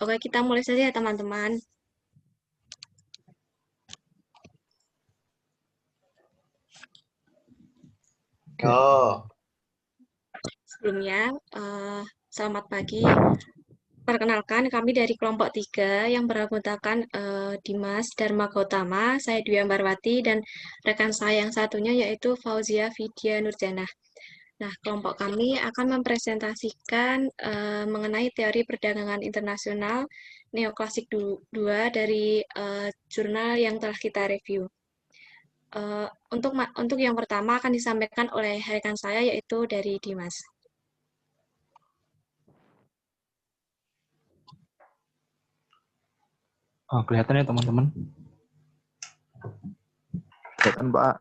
Oke, kita mulai saja ya teman-teman. Oh, Sebelumnya, selamat pagi. Perkenalkan, kami dari kelompok 3 yang beranggotakan Dimas Dharma Gautama, saya Dwi Ambarwati, dan rekan saya yang satunya yaitu Fauzia Vidya Nurjanah. Nah, kelompok kami akan mempresentasikan mengenai teori perdagangan internasional neoklasik 2 dari jurnal yang telah kita review. Untuk yang pertama akan disampaikan oleh rekan saya yaitu dari Dimas. Kelihatan ya teman-teman? Kelihatan, Pak.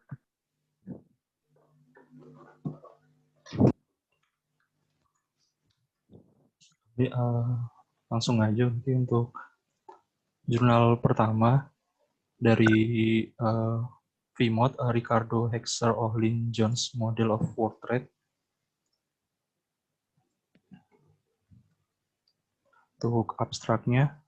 Jadi, langsung aja mungkin untuk jurnal pertama dari VMOD, Ricardo Hexer Ohlin Jones Model of World Trade. Untuk abstraknya,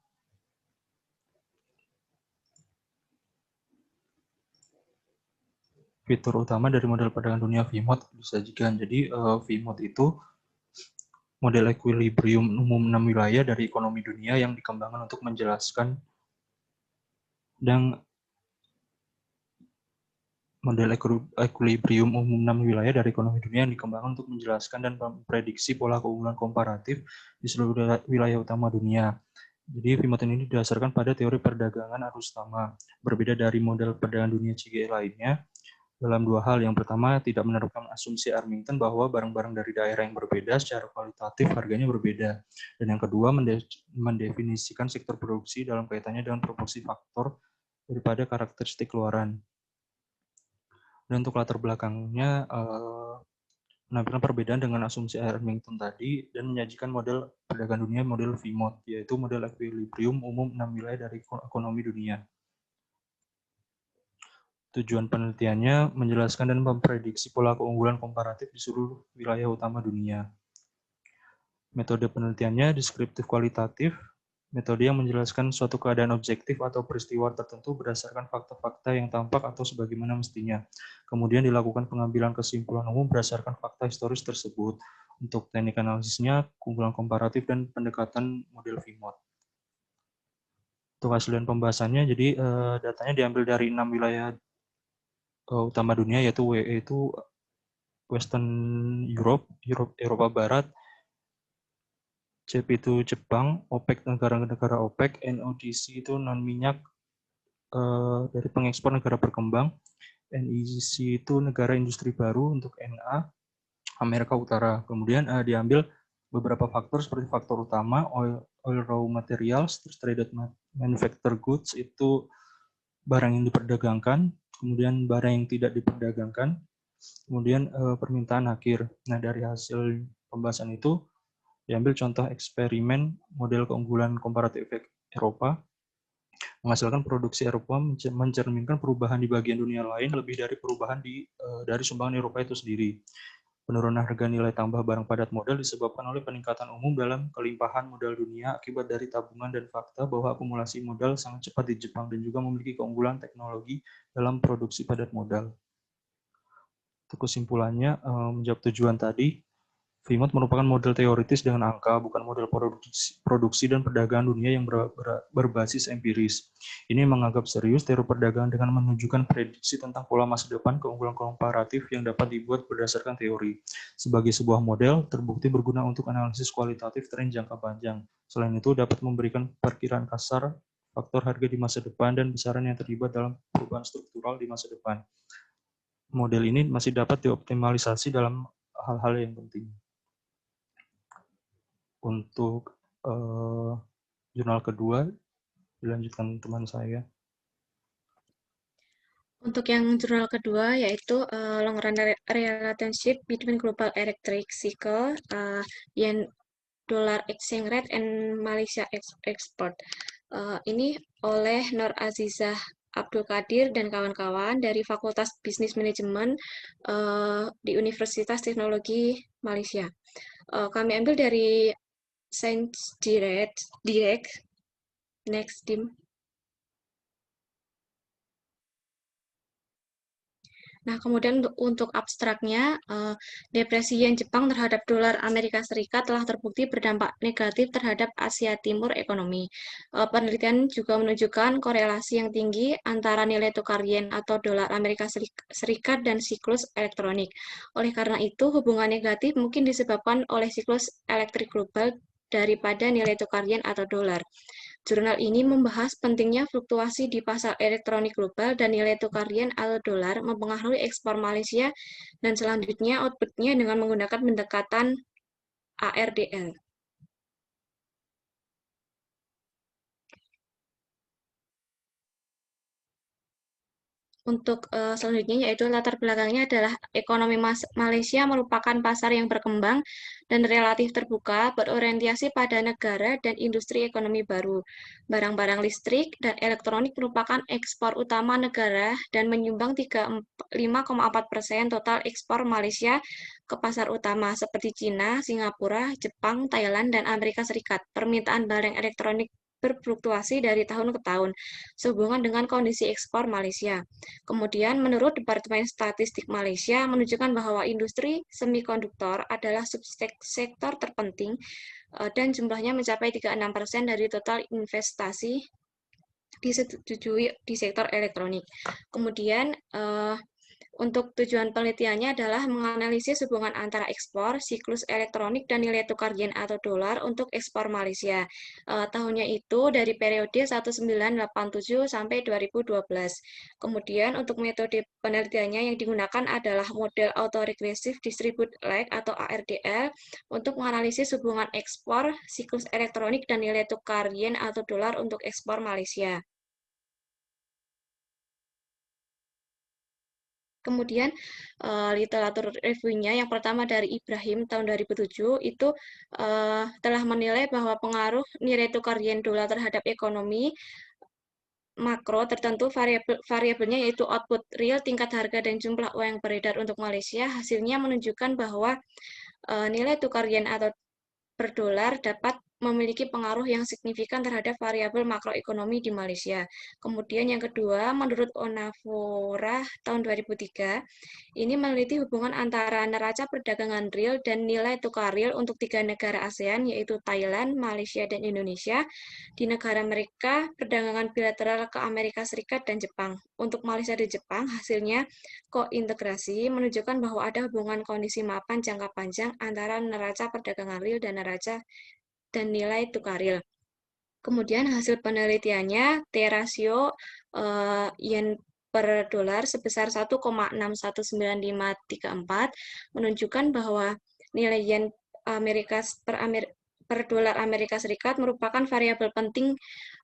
fitur utama dari model perdagangan dunia VMOD disajikan. Jadi VMOD itu model equilibrium umum 6 wilayah dari ekonomi dunia yang dikembangkan untuk menjelaskan dan model equilibrium umum 6 wilayah dari ekonomi dunia yang dikembangkan untuk menjelaskan dan memprediksi pola keunggulan komparatif di seluruh wilayah utama dunia. Jadi VMOD ini didasarkan pada teori perdagangan arus utama, berbeda dari model perdagangan dunia CGE lainnya dalam dua hal. Yang pertama, tidak menerapkan asumsi Armington bahwa barang-barang dari daerah yang berbeda secara kualitatif harganya berbeda. Dan yang kedua, mendefinisikan sektor produksi dalam kaitannya dengan proporsi faktor daripada karakteristik keluaran. Dan untuk latar belakangnya, menampilkan perbedaan dengan asumsi Armington tadi dan menyajikan model perdagangan dunia model VMOD, yaitu model equilibrium umum 6 wilayah dari ekonomi dunia. Tujuan penelitiannya menjelaskan dan memprediksi pola keunggulan komparatif di seluruh wilayah utama dunia. Metode penelitiannya deskriptif kualitatif, metode yang menjelaskan suatu keadaan objektif atau peristiwa tertentu berdasarkan fakta-fakta yang tampak atau sebagaimana mestinya. Kemudian dilakukan pengambilan kesimpulan umum berdasarkan fakta historis tersebut. Untuk teknik analisisnya, keunggulan komparatif dan pendekatan model VMOD. Untuk hasil dan pembahasannya, jadi datanya diambil dari 6 wilayah utama dunia, yaitu WE itu Western Europe, Eropa Barat, CEP itu Jepang, OPEC negara-negara OPEC, NODC itu non minyak dari pengekspor negara berkembang, NEC itu negara industri baru untuk NA, Amerika Utara. Kemudian diambil beberapa faktor seperti faktor utama, oil raw materials, terus traded manufactured goods itu barang yang diperdagangkan, kemudian barang yang tidak diperdagangkan, kemudian permintaan akhir. Nah, dari hasil pembahasan itu diambil contoh eksperimen model keunggulan komparatif Eropa, menghasilkan produksi Eropa mencerminkan perubahan di bagian dunia lain lebih dari perubahan dari sumbangan Eropa itu sendiri. Penurunan harga nilai tambah barang padat modal disebabkan oleh peningkatan umum dalam kelimpahan modal dunia akibat dari tabungan dan fakta bahwa akumulasi modal sangat cepat di Jepang dan juga memiliki keunggulan teknologi dalam produksi padat modal. Untuk kesimpulannya, menjawab tujuan tadi, VMOD merupakan model teoritis dengan angka, bukan model produksi dan perdagangan dunia yang berbasis empiris. Ini menganggap serius teori perdagangan dengan menunjukkan prediksi tentang pola masa depan keunggulan komparatif yang dapat dibuat berdasarkan teori. Sebagai sebuah model, terbukti berguna untuk analisis kualitatif tren jangka panjang. Selain itu, dapat memberikan perkiraan kasar faktor harga di masa depan dan besaran yang terlibat dalam perubahan struktural di masa depan. Model ini masih dapat dioptimalisasi dalam hal-hal yang penting. Untuk jurnal kedua, dilanjutkan teman saya. Untuk yang jurnal kedua yaitu long run relationship between global electric cycle Dollar Exchange Rate and Malaysia Export. Ini oleh Nur Azizah Abdul Qadir dan kawan-kawan dari Fakultas Bisnis Manajemen di Universitas Teknologi Malaysia. Kami ambil dari Science Direct. Next, Dim. Nah, kemudian untuk abstraknya, depresi yen Jepang terhadap dolar Amerika Serikat telah terbukti berdampak negatif terhadap Asia Timur ekonomi. Penelitian juga menunjukkan korelasi yang tinggi antara nilai tukar yen atau dolar Amerika Serikat dan siklus elektronik. Oleh karena itu, hubungan negatif mungkin disebabkan oleh siklus elektrik global daripada nilai tukar yen atau dolar. Jurnal ini membahas pentingnya fluktuasi di pasar elektronik global dan nilai tukar yen atau dolar mempengaruhi ekspor Malaysia dan selanjutnya outputnya dengan menggunakan pendekatan ARDL. Untuk selanjutnya yaitu latar belakangnya adalah ekonomi Malaysia merupakan pasar yang berkembang dan relatif terbuka, berorientasi pada negara dan industri ekonomi baru. Barang-barang listrik dan elektronik merupakan ekspor utama negara dan menyumbang 5,4% total ekspor Malaysia ke pasar utama seperti Cina, Singapura, Jepang, Thailand, dan Amerika Serikat. Permintaan barang elektronik berfluktuasi dari tahun ke tahun, sehubungan dengan kondisi ekspor Malaysia. Kemudian, menurut Departemen Statistik Malaysia, menunjukkan bahwa industri semikonduktor adalah subsektor terpenting dan jumlahnya mencapai 36% dari total investasi disetujui di sektor elektronik. Kemudian, untuk tujuan penelitiannya adalah menganalisis hubungan antara ekspor, siklus elektronik, dan nilai tukar yen atau dolar untuk ekspor Malaysia. Tahunnya itu dari periode 1987 sampai 2012. Kemudian untuk metode penelitiannya yang digunakan adalah model Autoregressive Distribute Lag atau ARDL untuk menganalisis hubungan ekspor, siklus elektronik, dan nilai tukar yen atau dolar untuk ekspor Malaysia. Kemudian literatur reviewnya yang pertama dari Ibrahim tahun 2007 itu telah menilai bahwa pengaruh nilai tukar yen dolar terhadap ekonomi makro tertentu variabelnya yaitu output real, tingkat harga, dan jumlah uang yang beredar untuk Malaysia. Hasilnya menunjukkan bahwa nilai tukar yen atau per dolar dapat memiliki pengaruh yang signifikan terhadap variabel makroekonomi di Malaysia. Kemudian yang kedua, menurut Onavora tahun 2003, ini meneliti hubungan antara neraca perdagangan real dan nilai tukar real untuk 3 negara ASEAN, yaitu Thailand, Malaysia, dan Indonesia. Di negara mereka, perdagangan bilateral ke Amerika Serikat dan Jepang. Untuk Malaysia dan Jepang, hasilnya kointegrasi menunjukkan bahwa ada hubungan kondisi mapan jangka panjang antara neraca perdagangan real dan neraca dan nilai tukar real. Kemudian hasil penelitiannya, T-rasio yen per dolar sebesar 1,61934 menunjukkan bahwa nilai yen per dolar Amerika Serikat merupakan variabel penting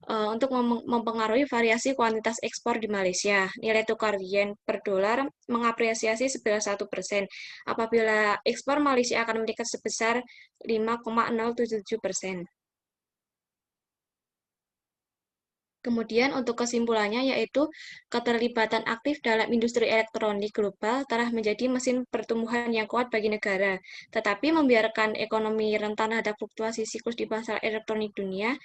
untuk mempengaruhi variasi kuantitas ekspor di Malaysia. Nilai tukar yen per dolar mengapresiasi sebesar 1%. Apabila ekspor Malaysia akan meningkat sebesar 5,077%. Kemudian untuk kesimpulannya yaitu keterlibatan aktif dalam industri elektronik global telah menjadi mesin pertumbuhan yang kuat bagi negara. Tetapi membiarkan ekonomi rentan terhadap fluktuasi siklus di pasar elektronik dunia,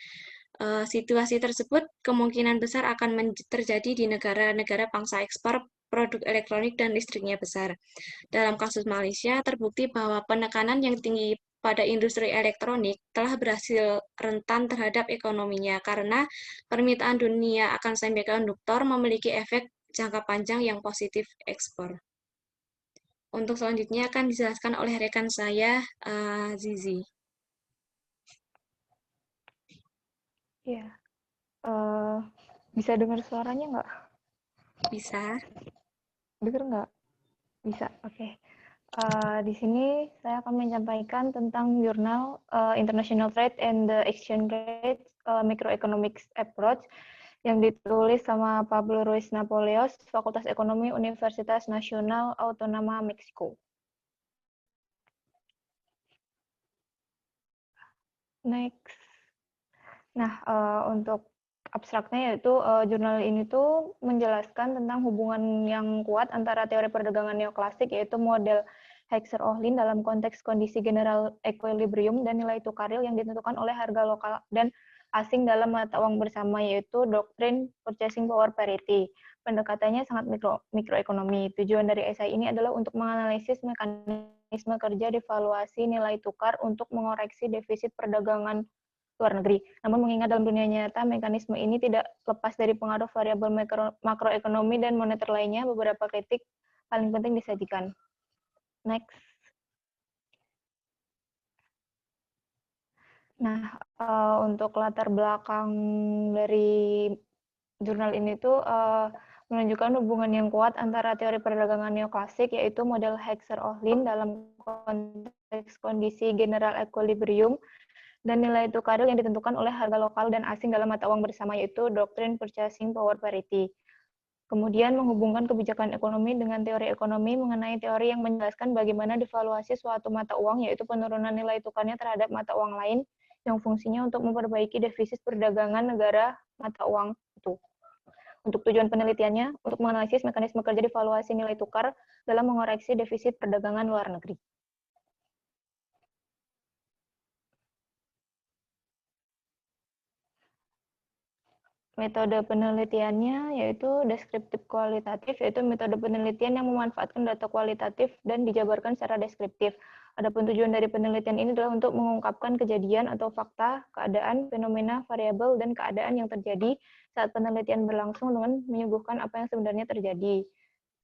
situasi tersebut kemungkinan besar akan terjadi di negara-negara pangsa ekspor produk elektronik dan listriknya besar. Dalam kasus Malaysia, terbukti bahwa penekanan yang tinggi pada industri elektronik telah berhasil rentan terhadap ekonominya karena permintaan dunia akan semikonduktor memiliki efek jangka panjang yang positif ekspor. Untuk selanjutnya akan dijelaskan oleh rekan saya, Zizi. Ya, bisa dengar suaranya nggak? Bisa. Dengar nggak? Bisa, oke. Di sini saya akan menyampaikan tentang jurnal International Trade and the Exchange Rate Microeconomics Approach yang ditulis sama Pablo Ruiz Napoleos, Fakultas Ekonomi Universitas Nasional Autonoma Meksiko. Next. Nah, untuk abstraknya yaitu jurnal ini tuh menjelaskan tentang hubungan yang kuat antara teori perdagangan neoklasik yaitu model Hexer-Ohlin dalam konteks kondisi general equilibrium dan nilai tukar real yang ditentukan oleh harga lokal dan asing dalam mata uang bersama yaitu doktrin purchasing power parity. Pendekatannya sangat mikroekonomi. Tujuan dari esai ini adalah untuk menganalisis mekanisme kerja devaluasi nilai tukar untuk mengoreksi defisit perdagangan luar negeri. Namun mengingat dalam dunia nyata, mekanisme ini tidak lepas dari pengaruh variabel makroekonomi dan moneter lainnya, beberapa kritik paling penting disajikan. Next. Nah, untuk latar belakang dari jurnal ini tuh menunjukkan hubungan yang kuat antara teori perdagangan neoklasik, yaitu model Hexer-Ohlin dalam konteks kondisi general equilibrium, dan nilai tukar yang ditentukan oleh harga lokal dan asing dalam mata uang bersama yaitu doktrin purchasing power parity. Kemudian menghubungkan kebijakan ekonomi dengan teori ekonomi mengenai teori yang menjelaskan bagaimana devaluasi suatu mata uang yaitu penurunan nilai tukarnya terhadap mata uang lain yang fungsinya untuk memperbaiki defisit perdagangan negara mata uang itu. Untuk tujuan penelitiannya, untuk menganalisis mekanisme kerja devaluasi nilai tukar dalam mengoreksi defisit perdagangan luar negeri. Metode penelitiannya yaitu deskriptif kualitatif, yaitu metode penelitian yang memanfaatkan data kualitatif dan dijabarkan secara deskriptif. Adapun tujuan dari penelitian ini adalah untuk mengungkapkan kejadian atau fakta, keadaan, fenomena, variabel, dan keadaan yang terjadi saat penelitian berlangsung dengan menyuguhkan apa yang sebenarnya terjadi.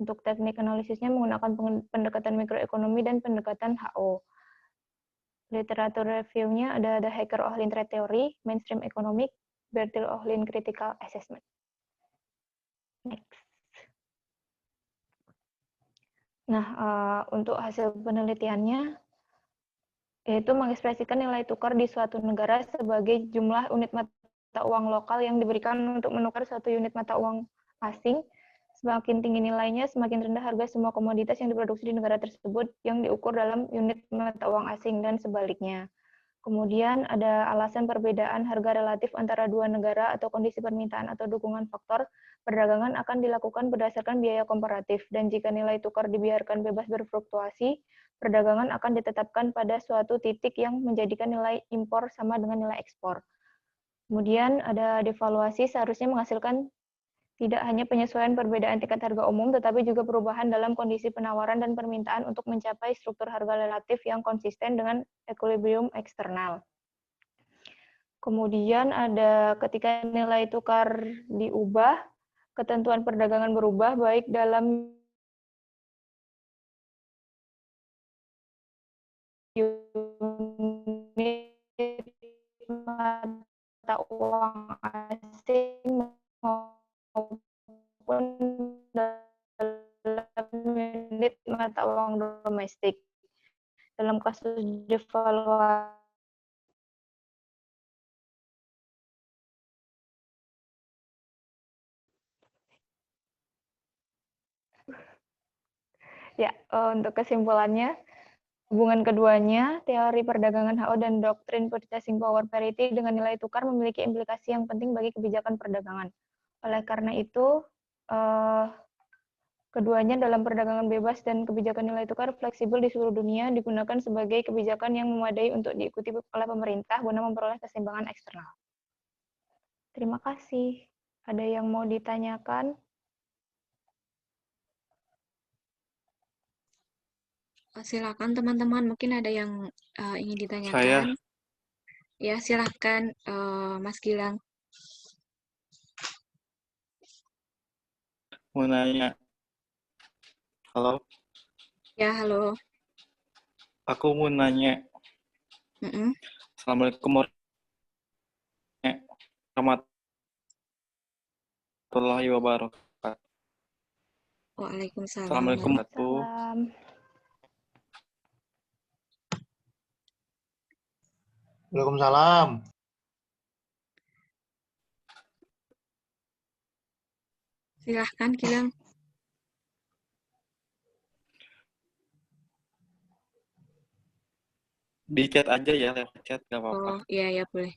Untuk teknik analisisnya menggunakan pendekatan mikroekonomi dan pendekatan HO. Literatur review-nya ada The Hacker-Ohlin Trade Theory, Mainstream Economic, Bertil-Ohlin Critical Assessment. Next. Nah, untuk hasil penelitiannya, yaitu mengekspresikan nilai tukar di suatu negara sebagai jumlah unit mata uang lokal yang diberikan untuk menukar suatu unit mata uang asing. Semakin tinggi nilainya, semakin rendah harga semua komoditas yang diproduksi di negara tersebut yang diukur dalam unit mata uang asing dan sebaliknya. Kemudian ada alasan perbedaan harga relatif antara dua negara atau kondisi permintaan atau dukungan faktor perdagangan akan dilakukan berdasarkan biaya komparatif, dan jika nilai tukar dibiarkan bebas berfluktuasi, perdagangan akan ditetapkan pada suatu titik yang menjadikan nilai impor sama dengan nilai ekspor. Kemudian ada devaluasi seharusnya menghasilkan tidak hanya penyesuaian perbedaan tingkat harga umum, tetapi juga perubahan dalam kondisi penawaran dan permintaan untuk mencapai struktur harga relatif yang konsisten dengan equilibrium eksternal. Kemudian ada ketika nilai tukar diubah, ketentuan perdagangan berubah, baik dalam unit mata uang asing maupun dalam unit mata uang domestik. Dalam kasus devaluasi ya, untuk kesimpulannya, hubungan keduanya, teori perdagangan HO dan doktrin purchasing power parity dengan nilai tukar memiliki implikasi yang penting bagi kebijakan perdagangan. Oleh karena itu, keduanya dalam perdagangan bebas dan kebijakan nilai tukar fleksibel di seluruh dunia digunakan sebagai kebijakan yang memadai untuk diikuti oleh pemerintah guna memperoleh keseimbangan eksternal. Terima kasih. Ada yang mau ditanyakan? Silakan teman-teman, mungkin ada yang ingin Saya ditanyakan. Ya, silakan Mas Gilang. mau nanya. Halo, Ya, halo. aku mau nanya. Mm-mm. Assalamualaikum warahmatullahi wabarakatuh. Waalaikumsalam. Assalamualaikum warahmatullahi Salam. Waalaikumsalam. Silahkan, Gilang. Di chat aja ya, lewat chat nggak apa-apa. Oh, iya, ya boleh.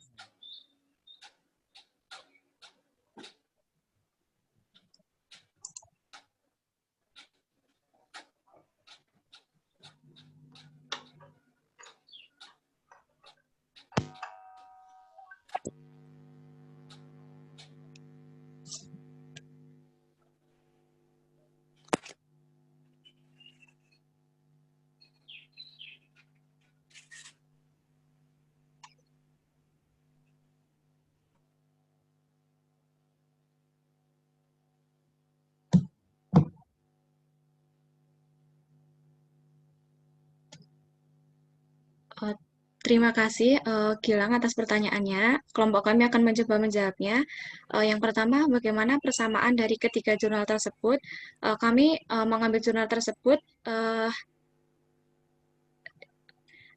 Eh, Terima kasih Gilang atas pertanyaannya. Kelompok kami akan mencoba menjawabnya. Yang pertama, bagaimana persamaan dari ketiga jurnal tersebut? Kami mengambil jurnal tersebut,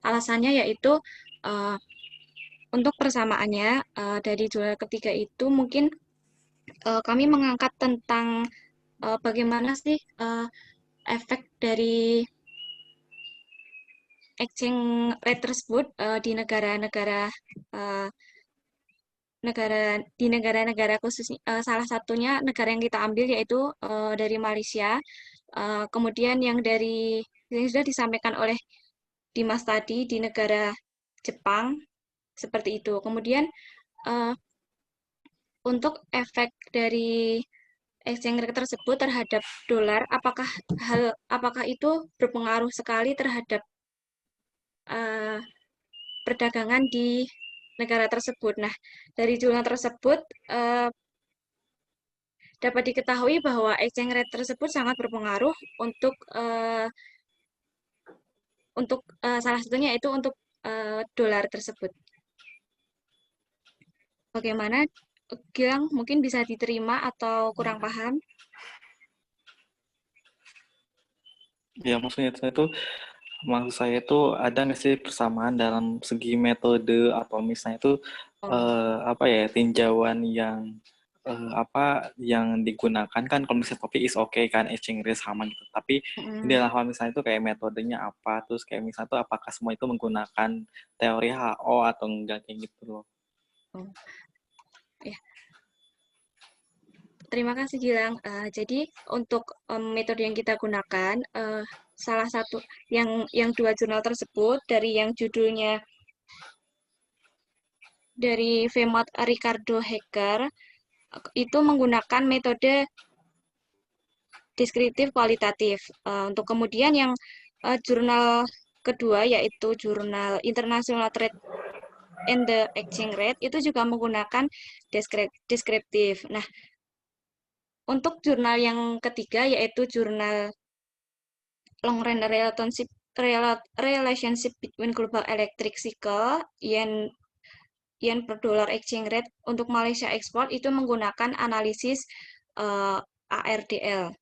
alasannya yaitu eh, untuk persamaannya dari jurnal ketiga itu mungkin kami mengangkat tentang bagaimana sih efek dari exchange rate tersebut di negara-negara eh, negara-negara khusus, salah satunya negara yang kita ambil yaitu dari Malaysia. Kemudian yang sudah disampaikan oleh Dimas tadi di negara Jepang seperti itu. Kemudian eh, untuk efek dari exchange rate tersebut terhadap dolar, apakah itu berpengaruh sekali terhadap eh, perdagangan di negara tersebut. Nah, dari jurnal tersebut dapat diketahui bahwa exchange rate tersebut sangat berpengaruh untuk salah satunya itu untuk dolar tersebut. Bagaimana, Gilang? Mungkin bisa diterima atau kurang paham? Ya, maksud saya itu ada nggak sih persamaan dalam segi metode atau misalnya itu Oh, apa ya, tinjauan yang apa yang digunakan kan kalau misalnya topik is oke kan, exchange rate sama gitu. Tapi ini mm, adalah kalau misalnya itu kayak metodenya apa, terus kayak misalnya itu apakah semua itu menggunakan teori HO atau enggak kayak gitu loh. oh, ya. Terima kasih Gilang. Jadi untuk metode yang kita gunakan, salah satu yang dua jurnal tersebut dari yang judulnya dari Vemot Ricardo Hecker itu menggunakan metode deskriptif kualitatif. Untuk kemudian yang jurnal kedua yaitu jurnal International Trade and the Exchange Rate itu juga menggunakan deskriptif. Nah, untuk jurnal yang ketiga yaitu jurnal Long Run Relationship between Global Electric Cycle yen per dollar exchange rate untuk Malaysia ekspor itu menggunakan analisis ARDL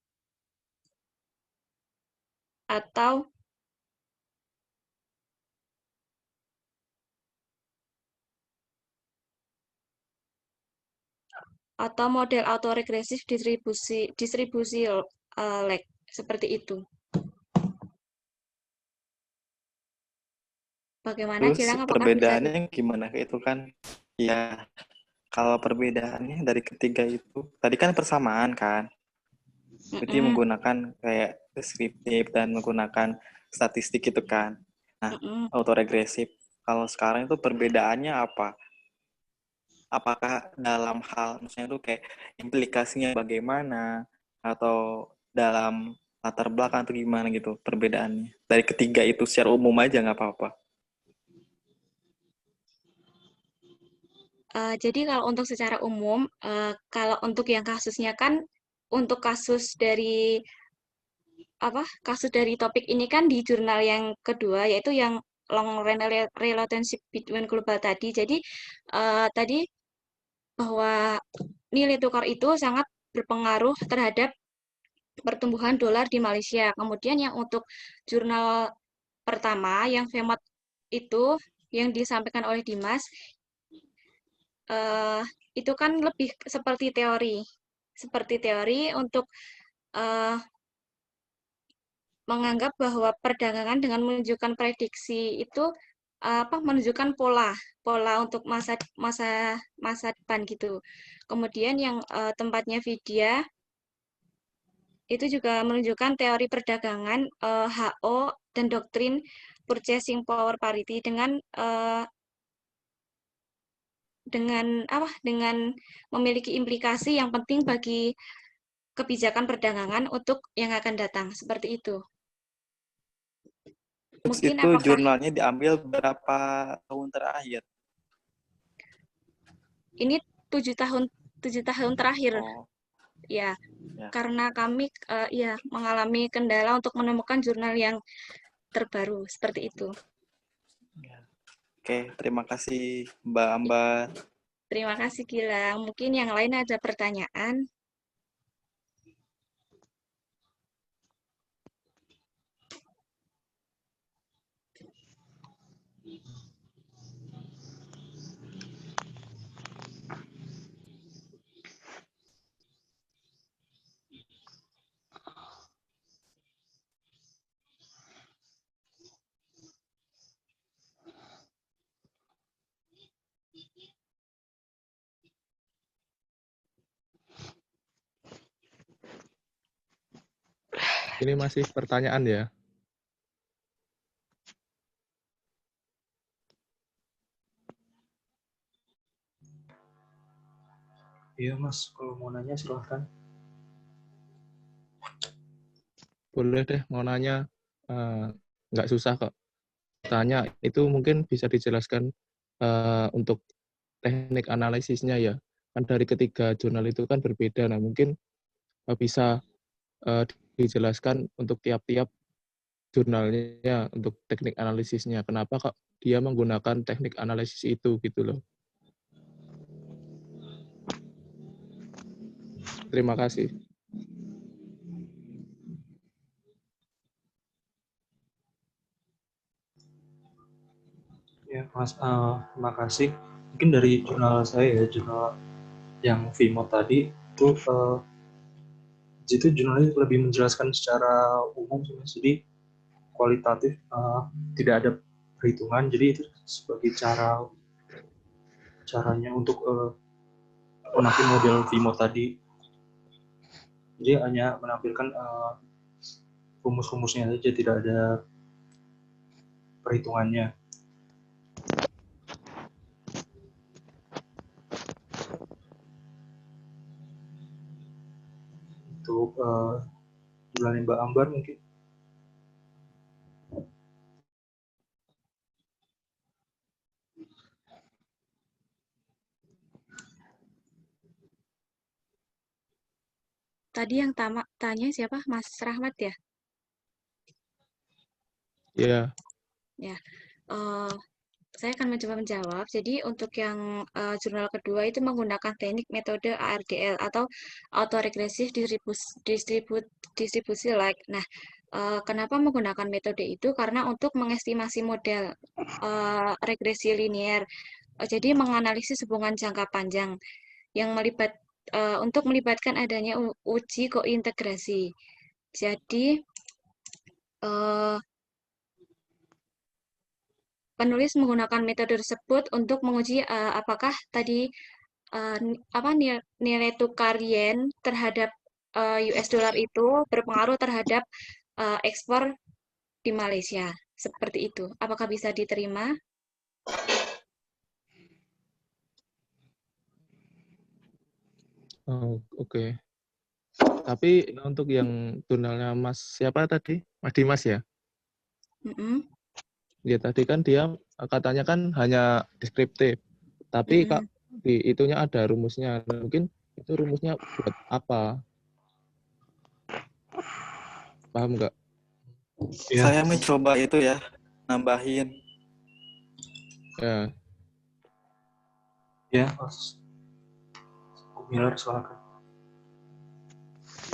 atau model autoregresif distribusi lag seperti itu. Bagaimana Terus Gilang, apakah bisa perbedaannya gimana itu kan? Ya, kalau perbedaannya dari ketiga itu tadi kan persamaan kan, jadi Mm-mm, menggunakan kayak deskriptif dan menggunakan statistik itu kan. Nah, mm-mm. autoregresif. Kalau sekarang itu perbedaannya apa? Apakah dalam hal misalnya itu kayak implikasinya bagaimana atau dalam latar belakang atau gimana gitu perbedaannya? Dari ketiga itu secara umum aja nggak apa-apa. Jadi kalau untuk secara umum, kalau untuk yang kasusnya kan, untuk kasus dari topik ini kan di jurnal yang kedua, yaitu yang long run relationship between global tadi. Jadi tadi bahwa nilai tukar itu sangat berpengaruh terhadap pertumbuhan dolar di Malaysia. Kemudian yang untuk jurnal pertama, yang VMOT itu, yang disampaikan oleh Dimas, eh, itu kan lebih seperti teori. Seperti teori untuk eh, menganggap bahwa perdagangan dengan menunjukkan prediksi itu menunjukkan pola untuk masa depan gitu. Kemudian yang tempatnya vidya itu juga menunjukkan teori perdagangan HO dan doktrin purchasing power parity dengan memiliki implikasi yang penting bagi kebijakan perdagangan untuk yang akan datang, seperti itu. Terus Mungkin itu apakah jurnalnya diambil berapa tahun terakhir? ini 7 tahun terakhir Oh, ya, ya. karena kami mengalami kendala untuk menemukan jurnal yang terbaru seperti itu. Oke, terima kasih Mbak Ambar. Terima kasih Gilang. Mungkin yang lain ada pertanyaan. Ini masih pertanyaan ya? Iya Mas, kalau mau nanya silahkan. Boleh deh, mau nanya. Nggak susah kok. Tanya, itu mungkin bisa dijelaskan untuk teknik analisisnya ya. Kan dari ketiga jurnal itu kan berbeda. Nah, mungkin bisa dijelaskan untuk tiap-tiap jurnalnya, untuk teknik analisisnya. Kenapa kok dia menggunakan teknik analisis itu gitu loh. Terima kasih. Ya Mas, terima kasih. Mungkin dari jurnal saya ya, jurnal yang VMO tadi itu jurnalnya lebih menjelaskan secara umum sih Mas. Jadi kualitatif, tidak ada perhitungan. Jadi itu sebagai caranya untuk menampilkan model VMO tadi. Jadi hanya menampilkan rumus-rumusnya saja, tidak ada perhitungannya. Untuk jurnalnya Mbak Ambar mungkin. Tadi yang tanya siapa? Mas Rahmat ya? Ya. Ya. Saya akan mencoba menjawab. Jadi untuk yang jurnal kedua itu menggunakan teknik metode ARDL atau autoregressive distribusi like. Nah, kenapa menggunakan metode itu? Karena untuk mengestimasi model regresi linear. Jadi menganalisis hubungan jangka panjang yang untuk melibatkan adanya uji kointegrasi. Jadi penulis menggunakan metode tersebut untuk menguji apakah tadi nilai tukar yen terhadap US dollar itu berpengaruh terhadap ekspor di Malaysia. Seperti itu. Apakah bisa diterima? Oh, oke. Tapi untuk yang jurnalnya Mas siapa tadi? Mas Dimas ya? Ya tadi kan dia katanya kan hanya deskriptif. Tapi Kak, di itunya ada rumusnya. Mungkin itu rumusnya buat apa? Paham nggak? Ya. Saya mencoba itu ya, nambahin. Ya. Ya, Mas. Miller, silakan.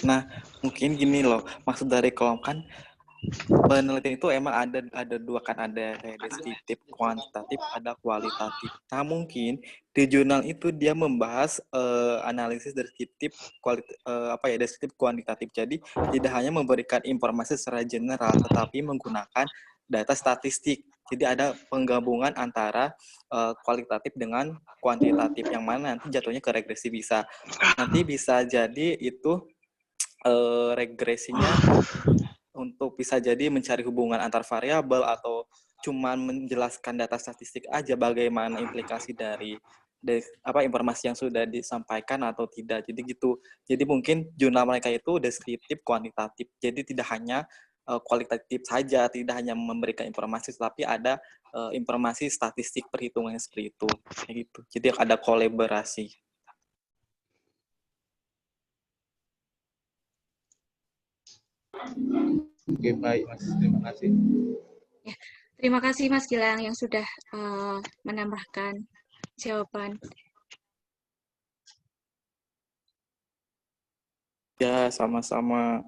Nah, mungkin gini loh, maksud dari kelompok kan penelitian itu emang ada dua kan, ada kayak deskriptif, kuantitatif, ada kualitatif. Nah, mungkin di jurnal itu dia membahas analisis deskriptif, deskriptif kuantitatif. Jadi tidak hanya memberikan informasi secara general, tetapi menggunakan data statistik. Jadi ada penggabungan antara kualitatif dengan kuantitatif, yang mana nanti jatuhnya ke regresi bisa. Nanti bisa jadi itu regresinya untuk bisa jadi mencari hubungan antar variabel atau cuman menjelaskan data statistik aja bagaimana implikasi dari informasi yang sudah disampaikan atau tidak. Jadi gitu. Jadi mungkin jurnal mereka itu deskriptif, kuantitatif. Jadi tidak hanya kualitatif saja, tidak hanya memberikan informasi, tapi ada informasi statistik perhitungannya seperti itu. Kayak gitu. Jadi ada kolaborasi. Oke, baik Mas. Terima kasih. Ya, terima kasih Mas Gilang yang sudah menambahkan jawaban. Ya, sama-sama.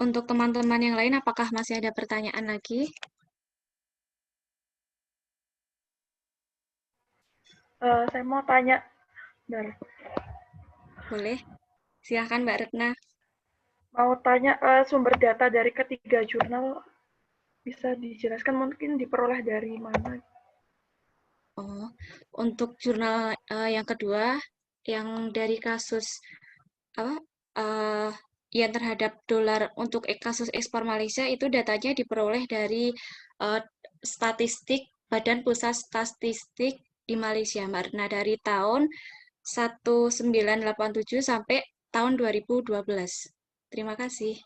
Untuk teman-teman yang lain, apakah masih ada pertanyaan lagi? Saya mau tanya, Boleh. Silahkan Mbak Retna. mau tanya sumber data dari ketiga jurnal bisa dijelaskan, mungkin diperoleh dari mana? Oh, untuk jurnal yang kedua, yang dari kasus apa yang terhadap dolar untuk kasus ekspor Malaysia, itu datanya diperoleh dari statistik Badan Pusat Statistik di Malaysia, Mbak Retna, dari tahun 1987 sampai tahun 2012. Terima kasih.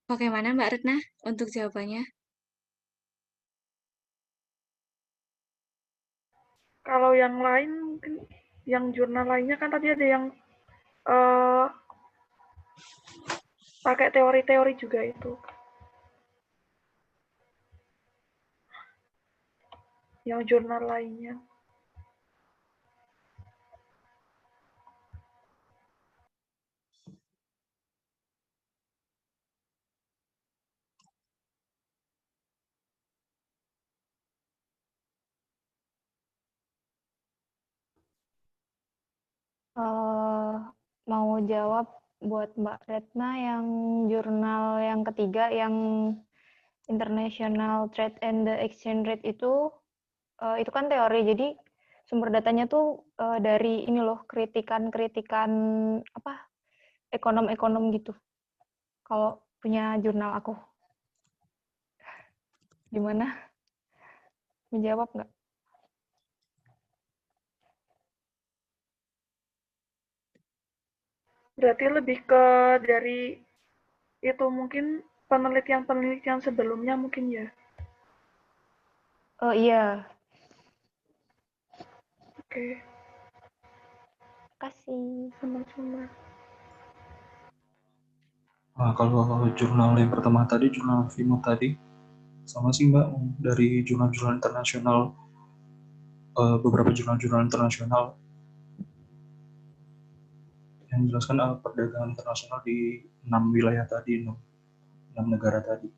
Bagaimana Mbak Retna untuk jawabannya? Kalau yang lain, mungkin yang jurnal lainnya kan tadi ada yang pakai teori-teori juga itu. Yang jurnal lainnya. Mau jawab buat Mbak Retna yang jurnal yang ketiga yang International Trade and the Exchange Rate itu kan teori, jadi sumber datanya tuh dari ini loh, kritikan-kritikan apa ekonom-ekonom gitu. Kalau punya jurnal aku, gimana? Menjawab nggak? Berarti lebih ke dari itu mungkin penelitian-penelitian sebelumnya mungkin ya. Oh iya, Oke, kasih. sama-sama. Nah, kalau jurnal yang pertama tadi, jurnal Vimo tadi, sama sih Mbak, dari jurnal-jurnal internasional, beberapa jurnal-jurnal internasional yang menjelaskan perdagangan internasional di 6 wilayah tadi, 6 negara tadi.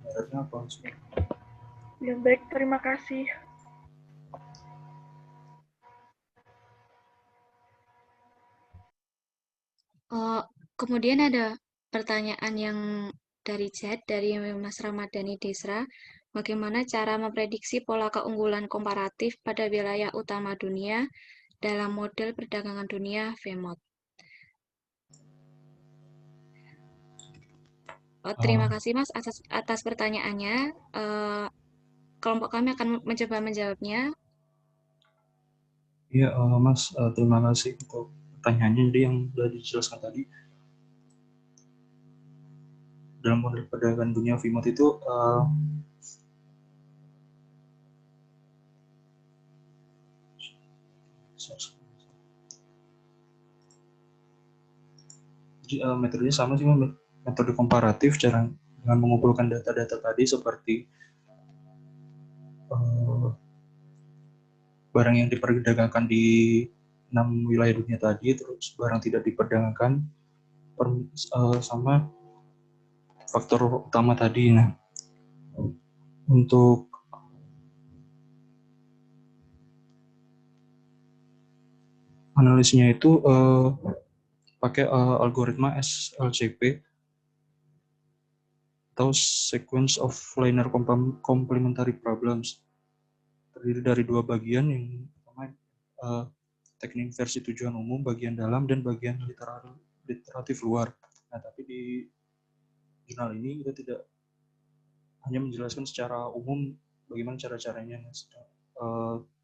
Baratnya apa sih? Ya baik, terima kasih. Kemudian ada pertanyaan yang dari chat dari Mas Ramadhani Desra. Bagaimana cara memprediksi pola keunggulan komparatif pada wilayah utama dunia dalam model perdagangan dunia VMOT? Terima kasih Mas atas pertanyaannya. Kelompok kami akan mencoba menjawabnya. Iya, Mas, terima kasih untuk pertanyaannya. Jadi yang sudah dijelaskan tadi, dalam model perdagangan dunia VMOT itu Jadi metodenya sama sih, metode komparatif, cara dengan mengumpulkan data-data tadi seperti barang yang diperdagangkan di 6 wilayah dunia tadi, terus barang tidak diperdagangkan, sama faktor utama tadi. Nah, untuk analisisnya itu pakai algoritma SLCP atau Sequence of Linear Complementary Problems. Terdiri dari 2 bagian, yang pertama teknik versi tujuan umum, bagian dalam, dan bagian literatif luar. Nah, tapi di jurnal ini kita tidak hanya menjelaskan secara umum bagaimana cara-caranya.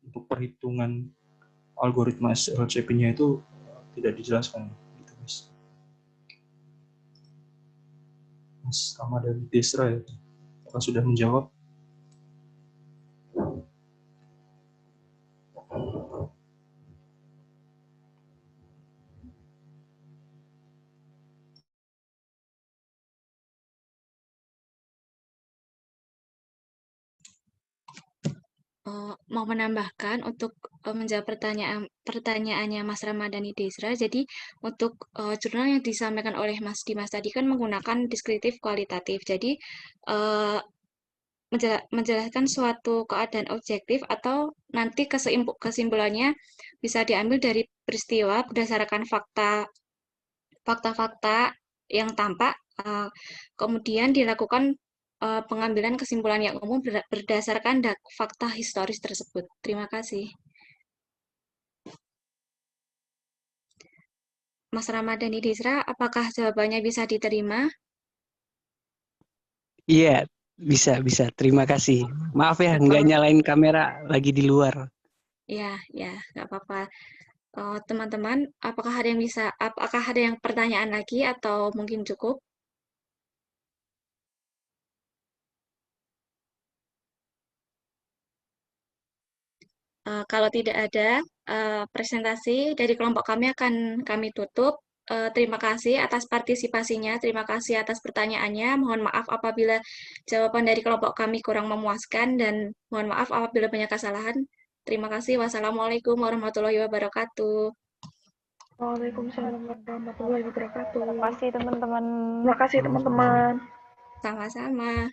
Untuk perhitungan algoritma SLCP-nya itu tidak dijelaskan. Gitu, Mas Rama dan Desra, ya, apakah sudah menjawab? Mau menambahkan untuk menjawab pertanyaannya Mas Ramadhani Desra. Jadi untuk jurnal yang disampaikan oleh Mas Dimas tadi kan menggunakan deskriptif kualitatif. Jadi menjelaskan suatu keadaan objektif atau nanti kesimpulannya bisa diambil dari peristiwa berdasarkan fakta-fakta yang tampak, kemudian dilakukan pengambilan kesimpulan yang umum berdasarkan fakta historis tersebut. Terima kasih. Mas Ramadhani Desra, apakah jawabannya bisa diterima? Iya, bisa. Terima kasih. Maaf ya, nggak nyalain kamera, lagi di luar. Ya, nggak apa-apa. Teman-teman, apakah ada yang pertanyaan lagi atau mungkin cukup? Kalau tidak ada, presentasi dari kelompok kami akan kami tutup. Terima kasih atas partisipasinya, terima kasih atas pertanyaannya. Mohon maaf apabila jawaban dari kelompok kami kurang memuaskan, dan mohon maaf apabila banyak kesalahan. Terima kasih. Wassalamualaikum warahmatullahi wabarakatuh. Waalaikumsalam warahmatullahi wabarakatuh. Terima kasih teman-teman. Terima kasih teman-teman. Sama-sama.